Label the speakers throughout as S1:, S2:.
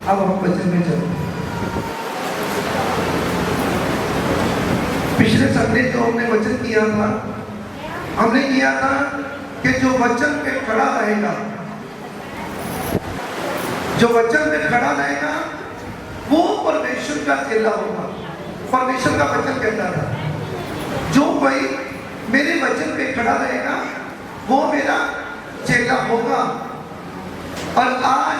S1: अब हम वचन में चलते। पिछले संडे जो हमने वचन किया था, हमने किया था कि जो वचन पे खड़ा रहेगा, जो वचन पे खड़ा रहेगा वो परमेश्वर का चेला होगा। परमेश्वर का वचन कहता था जो कोई मेरे वचन पे खड़ा रहेगा वो मेरा चेला होगा। और आज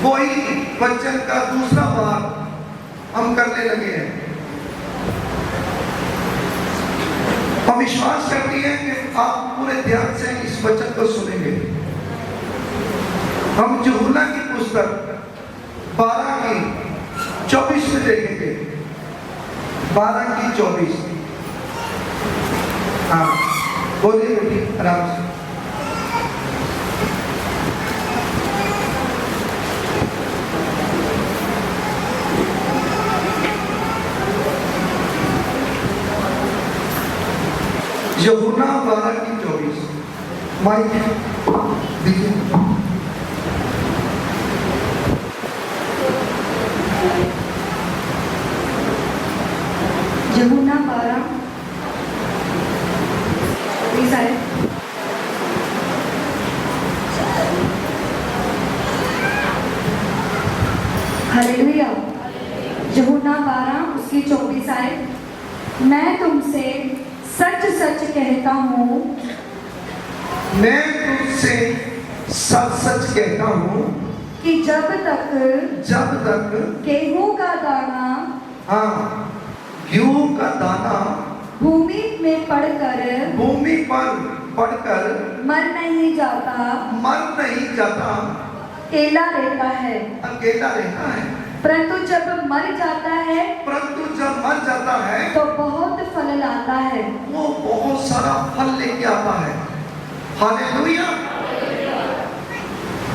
S1: वही वचन का दूसरा भाग हम करने लगे हैं। हम विश्वास करते हैं कि आप पूरे ध्यान से इस वचन को सुनेंगे। हम यूहन्ना की पुस्तक 12 की 24 में देखेंगे। 12 की 24। हाँ बोलिए बेटी आराम से। यूहन्ना 12 की 24। माइक देखिए।
S2: यूहन्ना 12 हालेलुया। यूहन्ना 12 उसकी 24 आयत। मैं तुमसे सच सच कहता हूँ,
S1: मैं तुमसे सच सच कहता हूँ
S2: कि जब तक गेहूं का दाना
S1: गेहूं का दाना
S2: भूमि में
S1: पर पड़कर
S2: मर नहीं जाता, अकेला रहता है। परंतु जब मर जाता है तो बहुत फल लाता है।
S1: वो बहुत सारा फल लेके आता है। हालेलुया।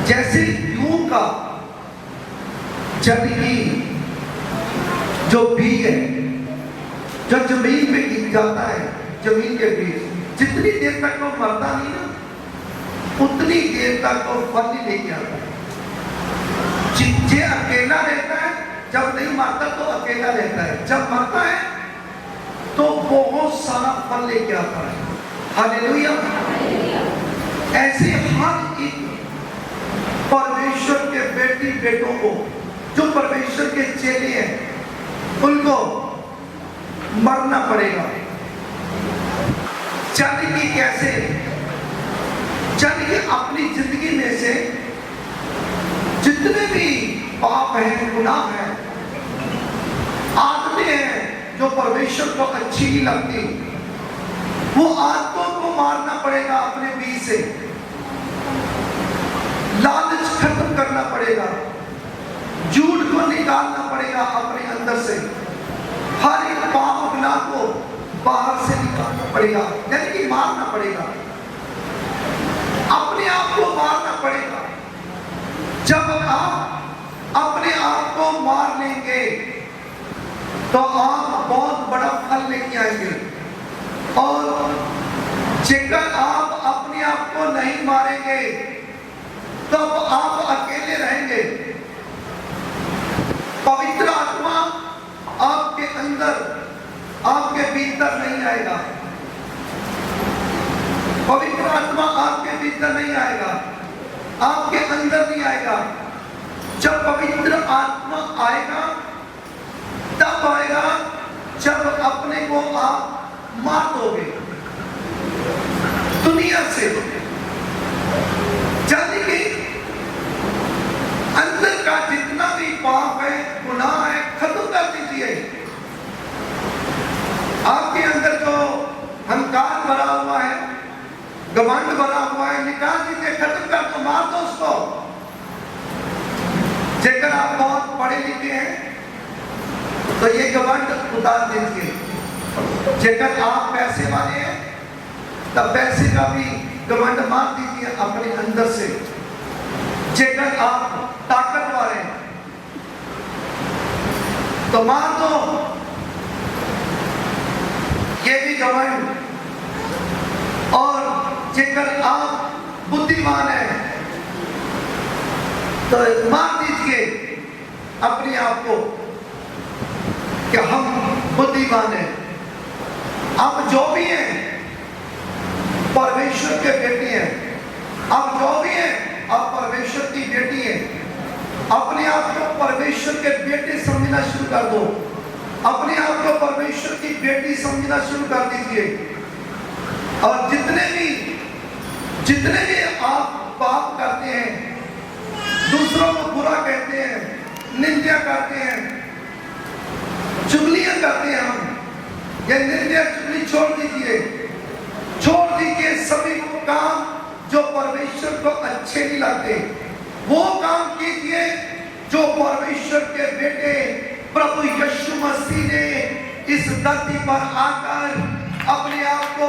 S1: जैसे गेहूं का जड़ी जो बीज है, जो जमीन में गिर जाता है, जमीन के बीज जितनी देर तक वो मरता नहीं ना, उतनी देर तक वो फल नहीं लेके आता है। जे अकेला रहता है, जब नहीं मरता तो अकेला रहता है, जब मरता है तो बहुत सारा फल लेके आता है। हालेलुया। ऐसे हर एक परमेश्वर के बेटी बेटों को जो परमेश्वर के चेले हैं उनको मरना पड़ेगा। चलिए कैसे? चलिए अपनी जिंदगी में से जितने भी पाप हैं, गुनाह हैं, आदतें हैं जो परमेश्वर को अच्छी नहीं लगती, वो आदतों को मारना पड़ेगा अपने बीच से। लालच खत्म करना पड़ेगा, झूठ को निकालना पड़ेगा अपने अंदर से, हर एक पाप गुनाह को बाहर से निकालना पड़ेगा, यानी कि मारना पड़ेगा, अपने आप को मारना पड़ेगा। जब आप अपने आप को मार लेंगे तो आप बहुत बड़ा फल लेके आएंगे। और जेकर आप अपने आप को नहीं मारेंगे तब आप अकेले रहेंगे। पवित्र आत्मा आपके अंदर, आपके भीतर नहीं आएगा। पवित्र आत्मा आपके भीतर नहीं आएगा, आपके अंदर नहीं आएगा। जब पवित्र आत्मा आएगा तब आएगा जब अपने को आप मार दोगे दुनिया से। यानी कि अंदर का जितना भी पाप है, गुनाह है, खत्म कर दीजिए। आपके अंदर जो अहंकार भरा हुआ है, घमंड भरा हुआ है, निकाल दीजिए, खत्म कर दो, मार दो उसको। जेकर आप बहुत पढ़े लिखे हैं तो ये घमंड उतार दीजिए। जेकर आप पैसे वाले हैं तब पैसे का भी घमंड मार दीजिए अपने अंदर से। जेकर आप ताकतवर हैं तो मार दो ये भी घमंड। और जेकर आप बुद्धिमान हैं तो मार दीजिए अपने आप को कि हम बुद्धिमान हैं, हम जो भी हैं परमेश्वर के बेटे हैं, हम जो भी हैं आप परमेश्वर की बेटी हैं। अपने आप को परमेश्वर के बेटे समझना शुरू कर दो, अपने आप को परमेश्वर की बेटी समझना शुरू कर दीजिए। और जितने भी आप पाप करते हैं, दूसरों को बुरा कहते हैं, निंदा करते हैं, चुगलियां करते हैं, हम ये निंदा चुगली छोड़ दीजिए सभी काम जो परमेश्वर को अच्छे नहीं लगते, वो काम कीजिए जो परमेश्वर के बेटे प्रभु यीशु मसीह ने इस धरती पर आकर अपने आप को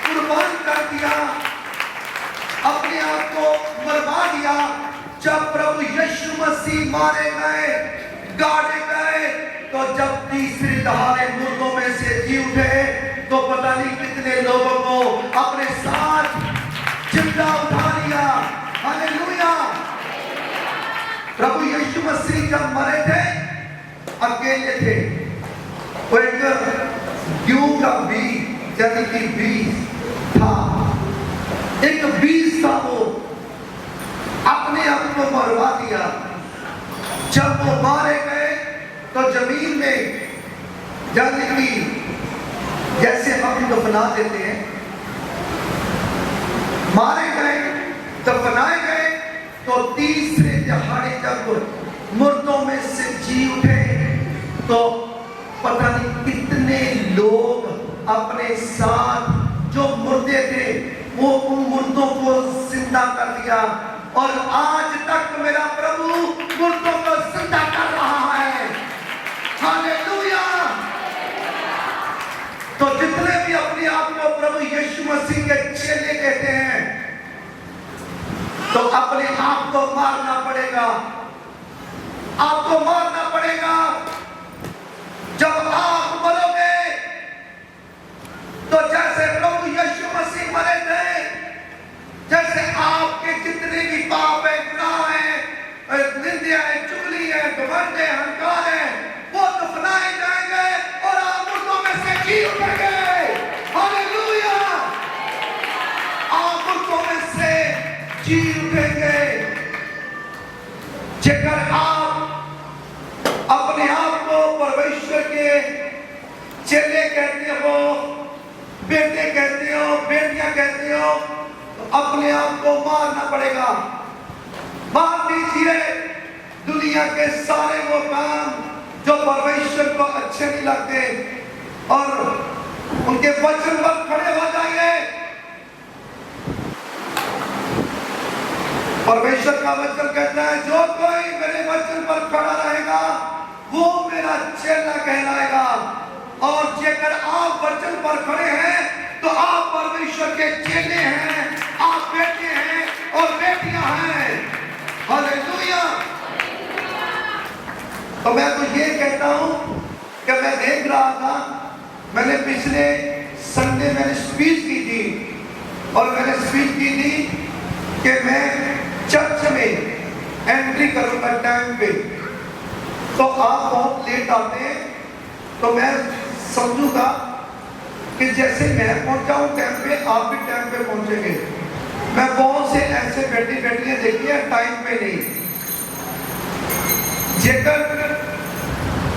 S1: कुर्बान कर दिया, अपने आप को मरवा दिया। जब प्रभु यीशु मसीह मारे गए, गाड़े गए, तो जब तीसरी दहाड़े मुर्दों में से जी उठे, तो पता नहीं कितने लोगों को अपने साथ जिंदा उठा लिया। हालेलुया। प्रभु यीशु मसीह जब मरे थे, अकेले थे, वो एक गेहूं का बीज यानी कि बीज था, एक बीज था, वो अपने आप को मरवा दिया। जब वो मारे गए तो जमीन में यानी कि जैसे हम दफना देते हैं, मारे गए, दफनाए गए, तो तीसरे दहाड़े जब मुर्दों में से जी उठे, तो पता नहीं कितने लोग अपने साथ जो मुर्दे थे वो उन मुर्दों को जिंदा कर दिया। और आज तक मेरा प्रभु मुर्दों को जिंदा कर रहा है। हालेलुया। तो जितने भी अपने आप को प्रभु यीशु मसीह के चेले कहते हैं, तो अपने आप को मारना पड़ेगा, आपको मारना पड़ेगा। जब आप मरोगे, तो जैसे प्रभु यीशु मसीह मरे थे, जैसे आपके जितने भी पाप है, गुनाह है, निंदा है, चुगली है, घमंड है, अहंकार है, वो दफनाए जाएंगे और आप मुर्दों में से जी उठेंगे। हालेलुया। आप मुर्दों में से जी उठेंगे। जेकर आप अपने आप को परमेश्वर के चेले कहते हो, बेटे कहते हो, बेटियां कहते हो, तो अपने आप को मारना पड़ेगा। मार दीजिए दुनिया के सारे वो काम जो परमेश्वर को अच्छे नहीं लगते, और उनके वचन पर खड़े हो जाइए। परमेश्वर का वचन कहता है, जो कोई मेरे वचन पर खड़ा रहेगा वो मेरा चेला कहलाएगा। और जेकर आप वचन पर खड़े हैं, तो आप परमेश्वर के चेले हैं, आप बेटे हैं और बेटियां हैं। हालेलुया। तो मैं तो ये कहता हूं कि मैं देख रहा था, मैंने पिछले संडे मैंने स्पीच की थी, और मैंने स्पीच की थी कि मैं चर्च में एंट्री करूंगा टाइम पे। तो आप बहुत लेट आते हैं, तो मैं समझूंगा कि जैसे मैं पहुंचा हूं टाइम पे, आप भी टाइम पे पहुंचेंगे। मैं बहुत से ऐसे बेटियां देखी है टाइम पे नहीं। जेकर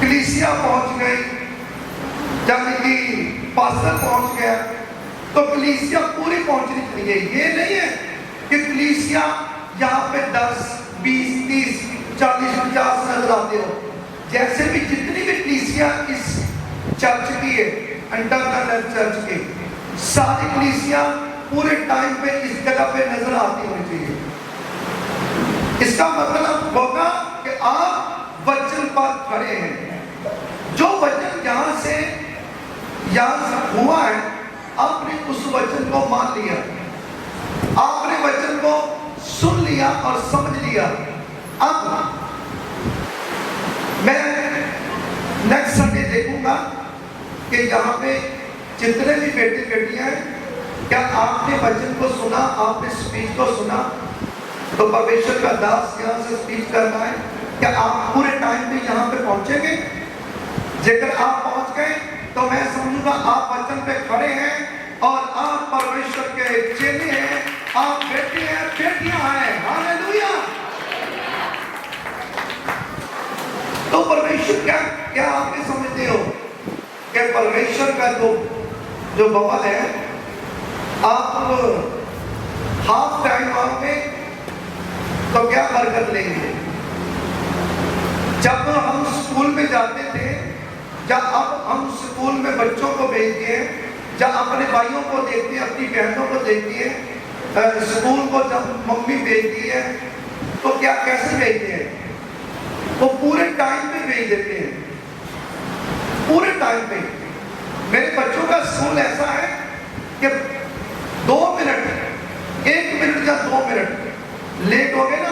S1: कलीसिया पहुंच गई, यानी कि पास्टर पहुंच गया, तो कलीसिया पूरी पहुंचनी चाहिए। ये नहीं है कि कलीसिया यहाँ पे 10, 20, 30, 40, 50 नजर आते हो। जैसे भी जितनी भी कलीसिया इस चर्च की है, इंटरनेशनल चर्च की, सारी कलीसिया पूरे टाइम पे इस जगह पे नजर आती होनी चाहिए। इसका मतलब होगा कि आप वचन पर खड़े हैं। जो वचन यहाँ से हुआ है, आपने उस वचन को मान लिया, आपने वचन को सुन लिया और समझ लिया। अब मैं नेक्स्ट संडे देखूंगा कि यहाँ पे जितने भी बेटे बेटियां हैं, क्या आपने वचन को सुना, आपने स्पीच को सुना? तो परमेश्वर का दास यहाँ से स्पीच करना है कि आप पूरे टाइम पे यहाँ पे पहुंचेंगे। जेकर आप पहुंच गए तो मैं समझूंगा आप वचन पे खड़े हैं और आप परमेश्वर के चेले हैं, आप बेटे हैं, बेटियां हैं। हालेलुया। तो परमेश्वर क्या क्या आप समझते हो कि परमेश्वर का जो बबल है, आप हाफ टाइम आओगे तो क्या बरकत लेंगे। जब हम स्कूल में जाते थे, जब अब हम स्कूल में बच्चों को भेजते हैं, जब अपने भाइयों को देखते हैं, अपनी बहनों को देखती है, स्कूल को जब मम्मी भेजती है तो क्या कैसे भेजते हैं, वो पूरे टाइम पे भेज देते हैं, पूरे टाइम पे। मेरे बच्चों का स्कूल ऐसा है कि 2 मिनट, 1 मिनट या 2 मिनट लेट हो गए ना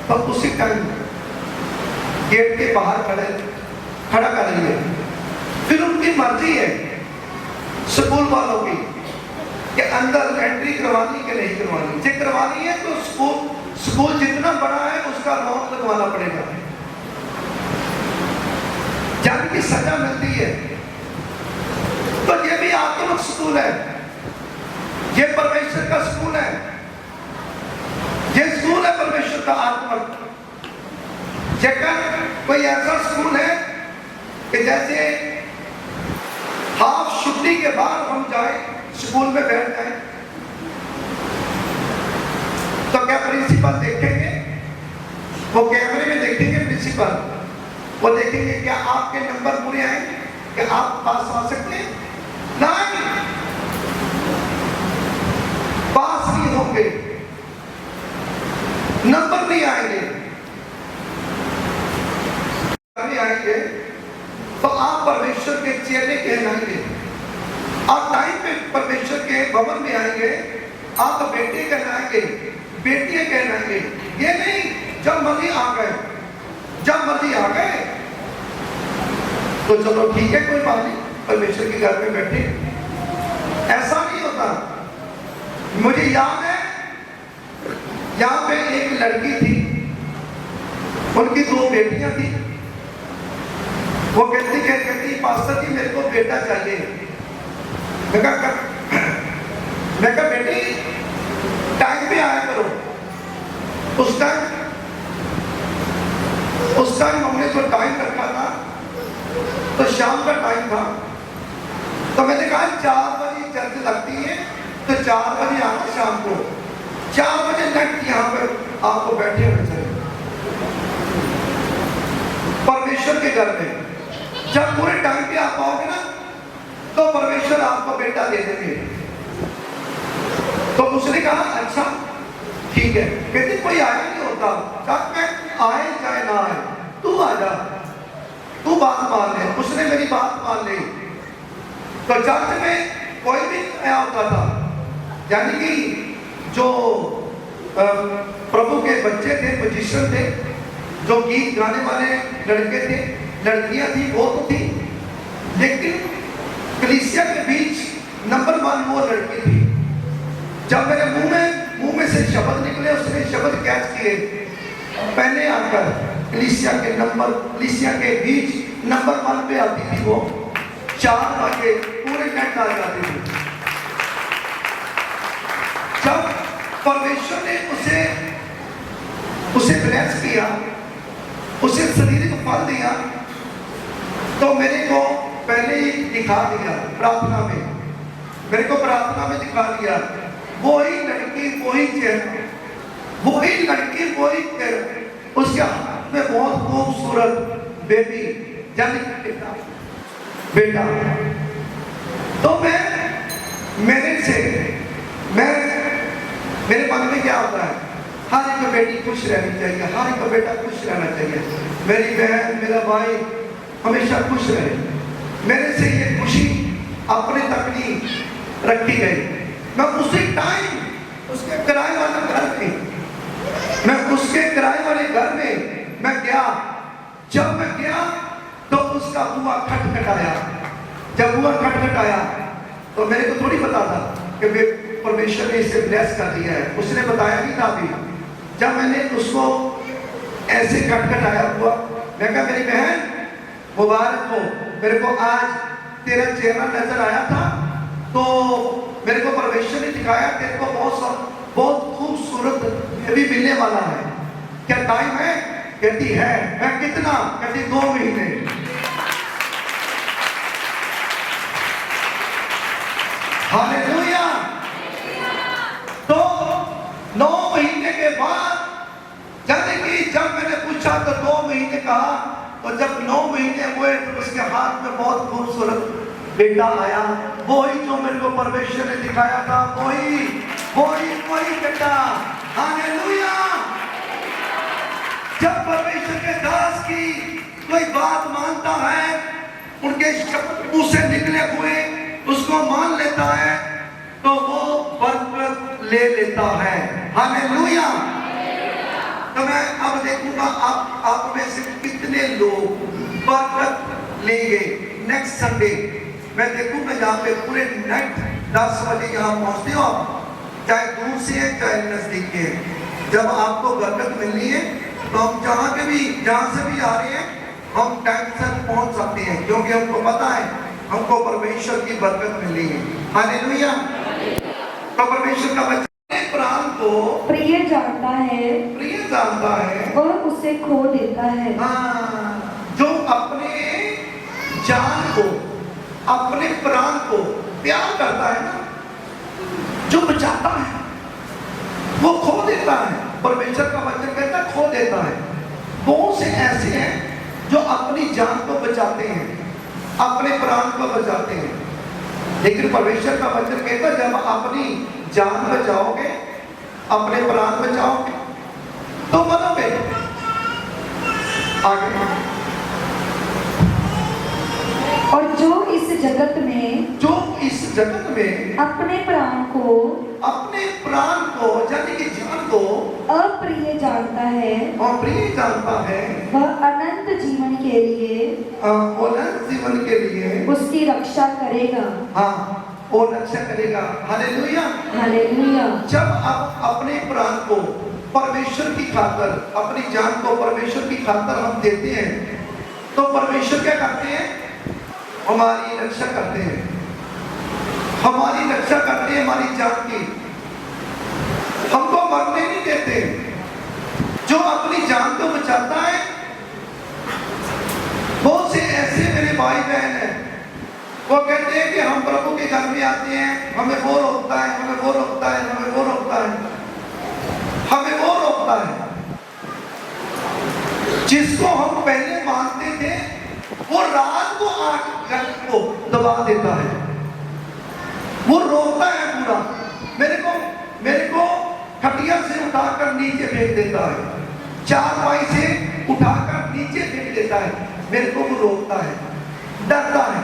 S1: तो उसी टाइम गेट के बाहर खड़ा करेंगे। फिर उनकी मर्जी है स्कूल वालों की कि अंदर एंट्री करवानी कि नहीं करवानी। जो करवानी है तो स्कूल जितना बड़ा है उसका लॉक लगवाना पड़ेगा, यानी कि सजा मिलती है। तो ये भी आत्मिक स्कूल है, ये परमेश्वर का स्कूल है, ये स्कूल है परमेश्वर का आत्मिक। जेकर कोई ऐसा स्कूल है कि जैसे हाफ छुट्टी के बाद हम जाए स्कूल में बैठ जाए तो क्या प्रिंसिपल देखेंगे, वो कैमरे में देखेंगे, प्रिंसिपल वो देखेंगे क्या आपके नंबर पूरे आएंगे, क्या आप पास आ सकते हैं? नहीं, पास नहीं होंगे, नंबर नहीं आएंगे। आएंगे तो आप परमेश्वर के चेले कहलाएंगे। आप टाइम पे परमेश्वर के भवन में आएंगे, आप बेटे कहलाएंगे, बेटियां कहलाएंगे। ये नहीं जब मर्जी आ गए, जब मर्जी आ गए तो चलो ठीक है, कोई बात नहीं, परमेश्वर के घर में बैठे। ऐसा नहीं होता। मुझे याद है यहाँ पे एक लड़की थी, उनकी 2 बेटियां थी। वो कहती पास्टर जी मेरे को बेटा चाहिए। मैं कहा बेटी टाइम पे आया करो। उस टाइम हमने जो टाइम रखा था तो शाम का टाइम था, तो मैंने कहा 4 बजे चर्च लगती है तो 4 बजे आना, शाम को 4 बजे नेक्स्ट यहाँ पर आपको बैठे होने चाहिए परमेश्वर के घर में। जब पूरे टाइम पे आप आओगे ना तो परमेश्वर आपको बेटा दे देंगे। तो उसने कहा अच्छा ठीक है। कहते कोई आया नहीं होता, जब मैं आए चाहे ना आए तू आ जा, तू बात मान ले। उसने मेरी बात मान ली। तो चर्च में कोई भी आया होता था, यानी कि जो प्रभु के बच्चे थे, म्यूजिशियन थे, जो गीत गाने वाले लड़के थे, लड़कियां थी, वो तो थी, लेकिन कलीसिया के बीच नंबर 1 वो लड़की थी। जब मेरे मुंह में से शब्द निकले, उसने शब्द कैच किए, पहले आकर कलीसिया के बीच नंबर 1 पे आती थी। वो 4 बजे पूरे नेट आ जाती थी। जब परमेश्वर ने उसे ब्लेस किया, उसे शारीरिक फल दिया, तो मेरे को पहले ही दिखा दिया प्रार्थना में, मेरे को प्रार्थना में दिखा दिया वही लड़की, वही चेहरा, वही लड़की, वही चेहरा, उसके हाथ में बहुत खूबसूरत बेबी यानी बेटा। तो मेरे मन में क्या होता है, हर एक बेटी खुश रहनी चाहिए, हर एक बेटा खुश रहना चाहिए, मेरी बहन मेरा भाई हमेशा खुश रहे। मेरे से ये खुशी अपने तक नहीं रखी गई। मैं उसी टाइम उसके किराए वाले घर में मैं गया। जब मैं गया तो उसका बुआ खटखटाया। जब बुआ खटखटाया तो मेरे को थोड़ी पता था कि परमेश्वर ने इसे ब्लेस कर दिया है, उसने बताया नहीं था अभी। जब मैंने उसको ऐसे खटखटाया हुआ, मैं कहा मेरी बहन मुबारक हो, मेरे को आज तेरा चेहरा नजर आया था तो मेरे को परमेश्वर ने दिखाया तेरे को बहुत खूबसूरत बेबी मिलने वाला है, क्या टाइम है? कहती है। मैं कितना? कहती 2 महीने। हालेलुया। तो 9 महीने के बाद यानी कि जब मैंने पूछा तो 2 महीने कहा, तो जब 9 महीने हुए तो उसके हाथ में बहुत खूबसूरत बेटा आया, वही जो मेरे को परमेश्वर ने दिखाया था, वही बेटा। हालेलुया। जब परमेश्वर के दास की कोई बात मानता है, उनके मुंह से निकले हुए उसको मान लेता है, तो वो बरकत ले लेता है। हालेलुया। तो मैं अब देखूंगा आप में से कितने लोग बरकत लेंगे। नेक्स्ट संडे मैं देखूंगा यहाँ पे पूरे नाइट 10 बजे यहाँ पहुँचते हो आप, चाहे दूर से है चाहे नजदीक के। जब आपको बरकत मिलनी है तो हम जहाँ से भी आ रहे हैं हम टाइम से पहुँच सकते हैं, क्योंकि हमको पता है हमको परमेश्वर की बरकत मिलनी है। हालेलुया। तो परमेश्वर का बच्चा प्राण को
S2: प्रिय जानता है, वह उसे खो देता है।
S1: हाँ, जो अपने जान को, अपने प्राण को प्यार करता है ना, जो बचाता है वो खो देता है। परमेश्वर का वचन कहता है खो देता है। बहुत से ऐसे हैं जो अपनी जान को बचाते हैं, अपने प्राण को बचाते हैं, लेकिन परमेश्वर का वचन कहता है जब अपनी जान बचाओगे, अपने प्राण बचाओगे तो मरोगे। आगे।
S2: और जो इस जगत में अपने प्राण को
S1: यानी कि जान को
S2: अप्रिय जानता है, वह अनंत जीवन के लिए उसकी रक्षा करेगा।
S1: हाँ, वो रक्षा करेगा। हालेलुया।
S2: हालेलुया।
S1: जब आप अपने प्राण को परमेश्वर की खातर, अपनी जान को परमेश्वर की खातर हम देते हैं, तो परमेश्वर क्या करते हैं? हमारी रक्षा करते हैं, हमारी जान की। हमको मरने नहीं देते। जो अपनी जान को बचाता है, बहुत से ऐसे मेरे भाई बहन हैं, वो कहते हैं कि हम प्रभु के घर में आते हैं, हमें वो रोकता है, हमें वो रोकता है, हमें वो रोकता है, हमें वो रोकता है। जिसको हम पहले मानते थे वो रात को 8 घंटे को दबा देता है, वो रोता है पूरा। मेरे को खटिया से उठाकर नीचे फेंक देता है, चारपाई से उठाकर नीचे फेंक देता है, मेरे को वो रोकता है, डरता है।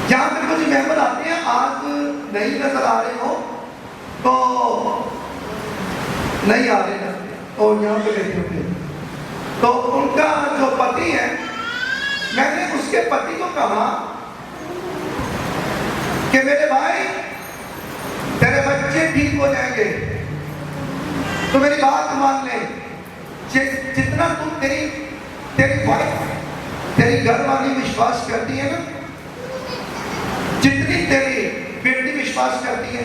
S1: जहां पे कुछ मेंबर आते हैं, आज नहीं नजर आ रहे हो तो नहीं आ रहे ना, तो यहाँ पे बैठे होते, तो उनका जो पति है, मैंने उसके पति को कहा कि मेरे भाई तेरे बच्चे ठीक हो जाएंगे, तो मेरी बात मान ले। जितना तुम तेरी वाइफ, तेरी घर वाली विश्वास करती है ना, जितनी तेरी बेटी विश्वास करती है,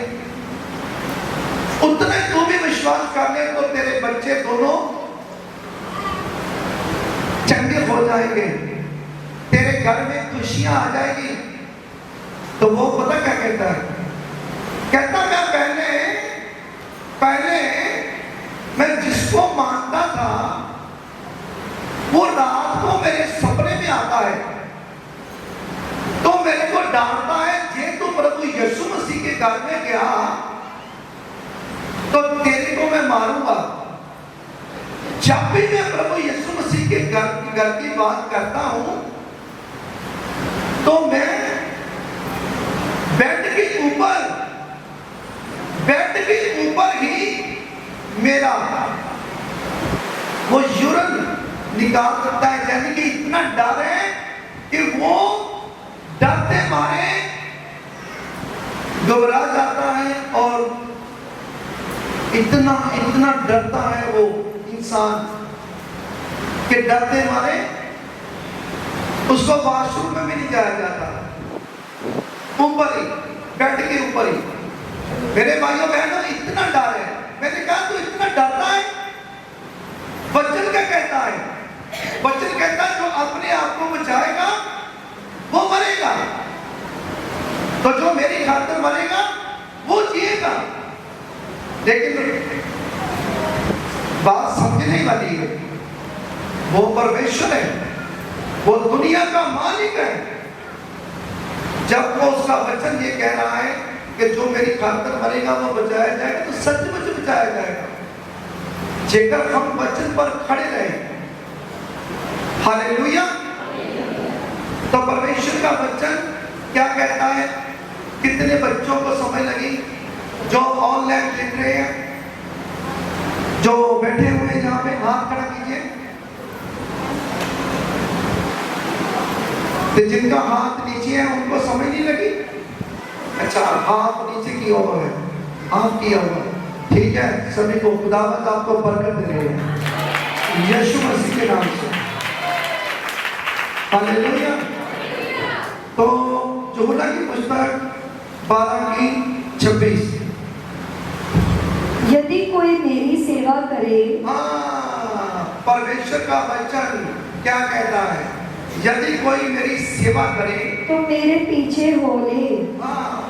S1: उतने तू भी विश्वास कर ले, तो तेरे बच्चे दोनों चंगे हो जाएंगे, तेरे घर में खुशियां आ जाएगी। तो वो पता क्या कहता है? कहता मैं पहले मैं जिसको मानता था वो रात को मेरे सपने में आता है, तो मेरे को डांटता है, जे तू प्रभु यीशु मसीह के घर में गया तो तेरे को मैं मारूंगा। जब भी मैं प्रभु यीशु मसीह के घर की बात करता हूं, तो मैं बेड के ऊपर ही मेरा वो यूरिन निकाल सकता है, यानी कि इतना डर है कि वो डरते मारे घबरा जाता है और इतना इतना डरता है वो इंसान कि डरते मारे उसको वॉशरूम में भी नहीं जाया जाता, ऊपर ही बेड के ऊपर ही। मेरे भाइयों बहनों, इतना डर है। मैंने कहा तू इतना डरता है? वचन क्या कहता है? वचन कहता है जो अपने आप को बचाएगा वो मरेगा, तो जो मेरी खातिर मरेगा वो जिएगा। लेकिन बात समझने वाली है, वो परमेश्वर है, वो दुनिया का मालिक है। जब वो उसका वचन ये कह रहा है कि जो मेरी खातिर मरेगा वो बचाया जाएगा, तो सचमुच बचाया जाएगा जेकर हम वचन पर खड़े रहे। हालेलुया। तो परमेश्वर का वचन क्या कहता है? कितने बच्चों को समझ लगी जो ऑनलाइन लिख रहे हैं, जो बैठे हुए हैं यहाँ पे, हाथ खड़ा कीजिए। तो जिनका हाथ नीचे है उनको समझ नहीं लगी? अच्छा, हाथ नीचे किया हुआ है, आप किया हुआ है, ठीक है। सभी को खुदावंद आपको बरकत दे रहे हैं यीशु मसीह के नाम से। हालेलुया। तो यूहन्ना की पुस्तक 12:26,
S2: यदि कोई मेरी सेवा करे,
S1: परमेश्वर का वचन क्या कहता है? यदि कोई मेरी सेवा करे
S2: तो मेरे पीछे हो ले,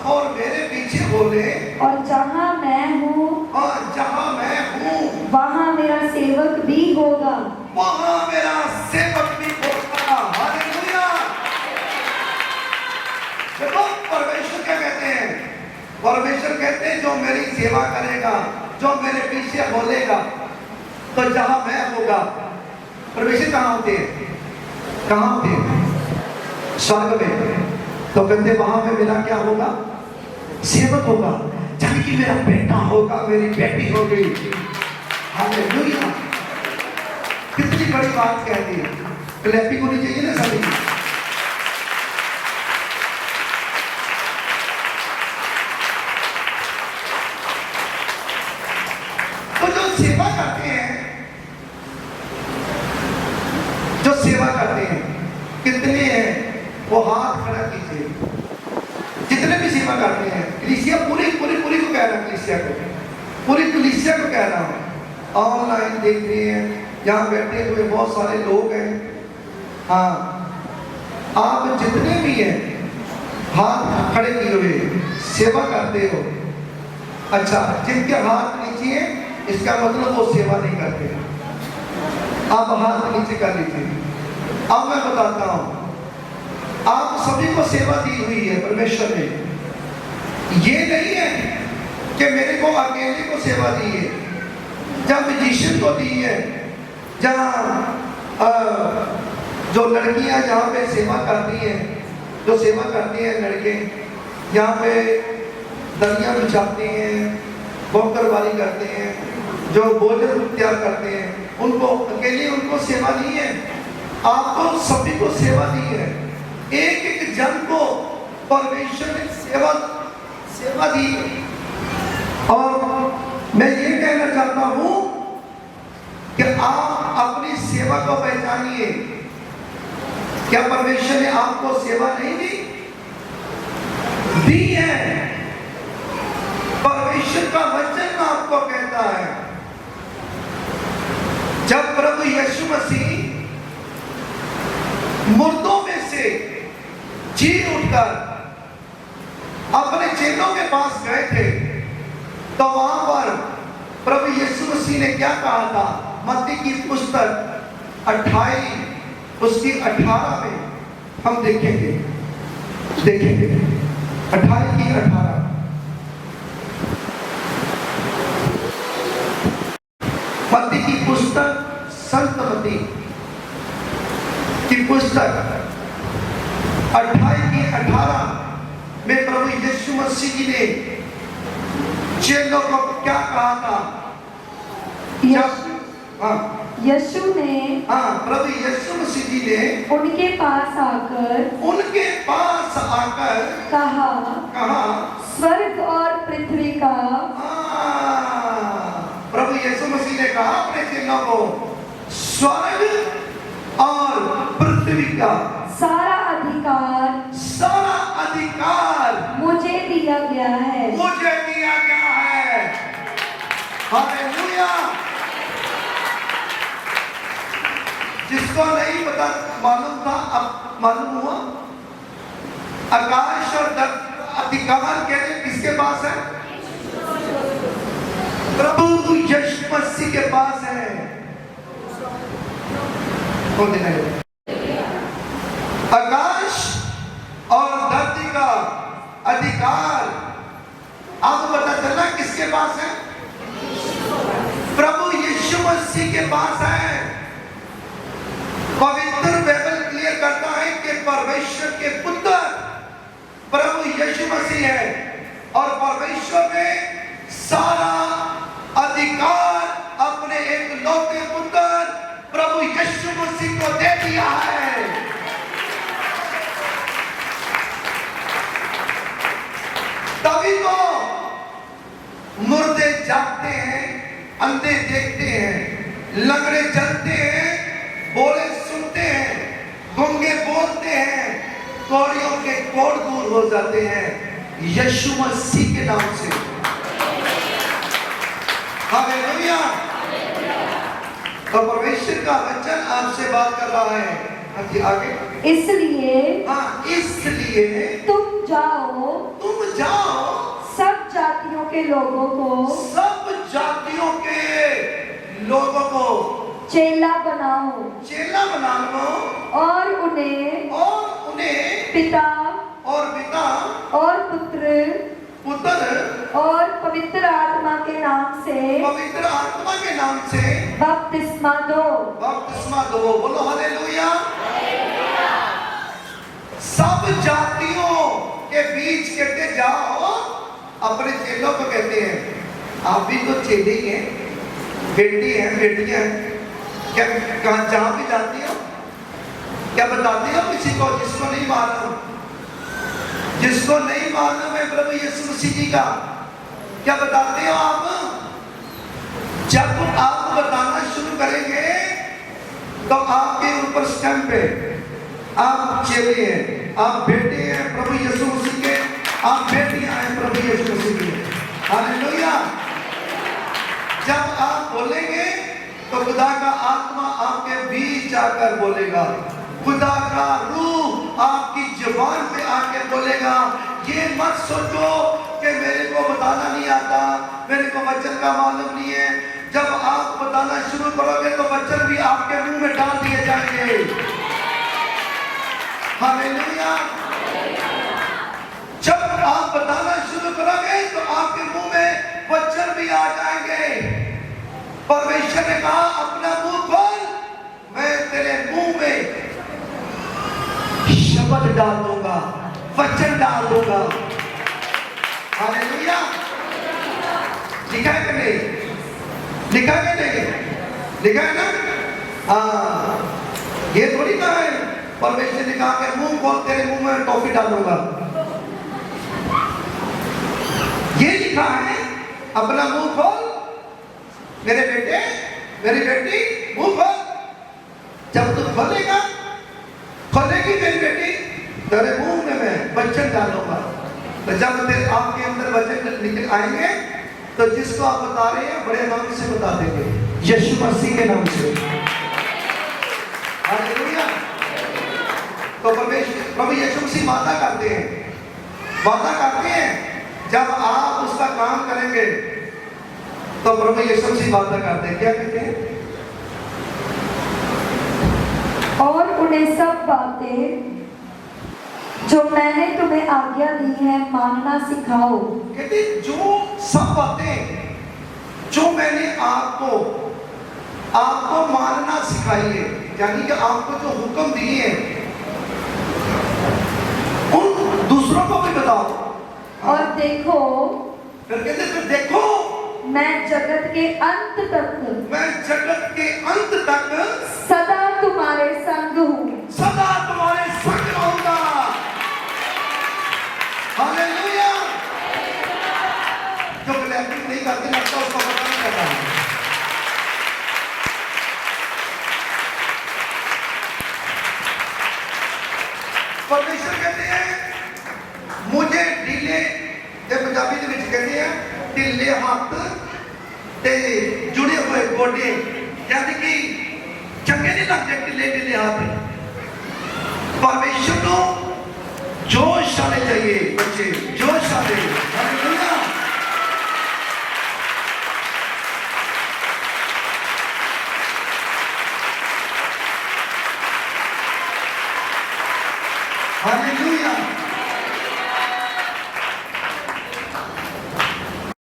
S1: और मेरे पीछे हो ले,
S2: और जहाँ मैं हूँ,
S1: और जहाँ मैं हूँ
S2: वहाँ मेरा सेवक भी होगा,
S1: वहाँ मेरा सेवक भी होगा। हालेलुया। देखो परमेश्वर क्या कहते हैं? परमेश्वर कहते हैं जो मेरी सेवा करेगा, जो मेरे पीछे बोलेगा, तो जहाँ मैं होगा। परमेश्वर कहाँ होते हैं? कहाँ होते हैं? स्वर्ग में। तो कहते वहां पे मेरा क्या होगा? सेवक होगा, यानी कि मेरा बेटा होगा, मेरी बेटी होगी। हालेलुया। कितनी बड़ी बात कह दी। क्लैपिंग होनी चाहिए ना सभी। तो जो सेवा करते हैं, जो सेवा करते हैं, कितने हैं? वो हाथ खड़ा कीजिए। जितने भी सेवा करते हैं, कलीसिया पूरी पूरी पूरी को कह रहा हूँ, कलीसिया को, पूरी कलीसिया को कह रहा हूँ। ऑनलाइन देख रहे हैं, यहाँ बैठे हुए बहुत सारे लोग हैं। हाँ, आप जितने भी हैं हाथ खड़े किए हुए सेवा करते हो। अच्छा, जिनके हाथ नीचे हैं इसका मतलब वो सेवा नहीं करते। आप हाथ नीचे कर लीजिए। अब मैं बताता हूँ, आप सभी को सेवा दी हुई है परमेश्वर ने। ये नहीं है कि मेरे को अकेले को सेवा दी है, जब म्यूजिशियन को दी है, जहाँ जो लड़कियां जहाँ पे सेवा करती हैं, जो सेवा करती हैं लड़के, यहाँ पे दरिया बिछाते हैं, बोकरवाली करते हैं, जो भोजन तैयार करते हैं, उनको अकेले उनको सेवा नहीं है। आपको सभी को सेवा दी है। एक एक जन को परमेश्वर ने सेवा दी। और मैं ये कहना चाहता हूं कि आप अपनी सेवा को पहचानिए। क्या परमेश्वर ने आपको सेवा नहीं दी? दी है। परमेश्वर का वचन आपको कहता है, जब प्रभु यीशु मसीह मुर्दों में से जी उठकर अपने चेलों के पास गए थे, तो वहां पर प्रभु यीशु मसीह ने क्या कहा था? मत्ती की पुस्तक 28 उसकी 18 में हम देखेंगे 28 की 18। मत्ती की पुस्तक, संत मत्ती की पुस्तक 28 की 18 में प्रभु यीशु मसीह जी ने चेलों को क्या कहा था?
S2: यीशु ने,
S1: प्रभु यीशु मसीह जी ने
S2: उनके पास आकर कहा,
S1: कहा
S2: स्वर्ग और पृथ्वी का
S1: यीशु मसीह ने कहा अपने चेलों को, स्वर्ग और पृथ्वी का
S2: सारा अधिकार मुझे दिया गया है।
S1: मुझे दिया गया है। हालेलुया। जिसको नहीं पता मालूम था, अब मालूम हुआ। आकाश और अधिकार कहते किसके पास है? प्रभु यीशु मसीह के पास है। आकाश और धरती का अधिकार आपको पता चला किसके पास है? प्रभु यीशु मसीह के पास है। पवित्र बाइबल क्लियर करता है कि परमेश्वर के पुत्र प्रभु यीशु मसीह है और परमेश्वर ने सारा अधिकार अपने एक लौटे पुत्र प्रभु यीशु मसीह को दे दिया है। तभी तो मुर्दे जागते हैं, अंधे देखते हैं, लंगड़े चलते हैं, बोले सुनते हैं, गूंगे बोलते हैं, कौड़ियों के कोड़ दूर हो जाते हैं यीशु मसीह के नाम से। हालेलुया। तो परमेश्वर का वचन आपसे बात कर रहा है। आगे इसलिए
S2: तुम जाओ सब जातियों के लोगों को चेला बनाओ और उन्हें पिता और पुत्र और पवित्र आत्मा के नाम से बपतिस्मा दो।
S1: बोलो हालेलुया। सब जातियों के बीच कहते जाओ, अपने चेलों को कहते हैं। आप भी तो चेले ही हैं, बेटी हैं, बेटियां हैं। क्या कहाँ जहां भी जाती हो क्या बताती हो किसी को जिसको नहीं मालूम है प्रभु यीशु मसीह जी का? क्या बताते हो आप? जब आप बताना शुरू करेंगे तो आपके ऊपर स्टैंप है, आप चेले हैं, आप बेटे हैं प्रभु यीशु मसीह के, आप बेटियां हैं प्रभु यीशु मसीह की। हालेलुया। जब आप बोलेंगे तो खुदा का आत्मा आपके बीच आकर बोलेगा, खुदा का रूह आपकी जुबान पे आके बोलेगा। ये मत सोचो कि मेरे को बताना नहीं आता, मेरे को वचन का मालूम नहीं है। जब आप बताना शुरू करोगे तो वचन भी आपके मुंह में डाल दिए जाएंगे। हालेलुया। जब आप बताना शुरू करोगे तो आपके मुंह में वचन भी आ जाएंगे। परमेश्वर ने कहा अपना मुंह खोल, मैं तेरे मुंह में शब्द डाल दूंगा, वचन डाल दूंगा। हालेलुया। लिखा है कि नहीं? लिखा है कि नहीं? लिखा है ना? हाँ, ये थोड़ी ना है परमेश्वर ने कहा कि मुंह खोल, तेरे मुंह में टॉफी डालूंगा। ये लिखा है अपना मुंह खोल मेरे बेटे, मेरी बेटी, मुंह खोल। जब तू खोलेगा, खोलेगी मेरी बेटी, तेरे मुंह में मैं वचन डालूंगा। तो जब तेरे आपके अंदर वचन निकल आएंगे तो जिसको आप बता रहे हैं बड़े नाम से बता देंगे, यीशु मसीह के नाम से। हालेलुया। तो परमेश्वर प्रभु यीशु मसीह वादा करते हैं जब आप उसका काम करेंगे तो प्रभु यीशु मसीह वादा करते हैं। क्या कहते हैं?
S2: और उन्हें सब बातें जो मैंने तुम्हें आज्ञा दी है मानना सिखाओ।
S1: कहते जो सब बातें जो मैंने आपको मानना सिखाई है, यानी कि आपको जो हुक्म दिए हैं उन दूसरों को भी बताओ।
S2: और देखो,
S1: फिर कहते फिर देखो
S2: मैं जगत के अंत तक सदा तुम्हारे संग हूँ।
S1: सदा तुम्हारे संग रहूंगा। हालेलुया। जो ग्लैम्पिंग नहीं करते लगता उसको पता नहीं करता। परमेश्वर कहते हैं मुझे ढीले ते पंजाबी ਦੇ ਵਿੱਚ ਕਹਿੰਦੇ ਆ ਢਿੱਲੇ ਹੱਥ ਤੇ ਜੁੜੇ ਹੋਏ ਗੋਡੇ ਯਾਨੀ ਕਿ ਚੰਗੇ ਨਹੀਂ ਲੱਗਦੇ ਢਿੱਲੇ हथ। परमेश्वर को जोश आने चाहिए बच्चे, जोश आने।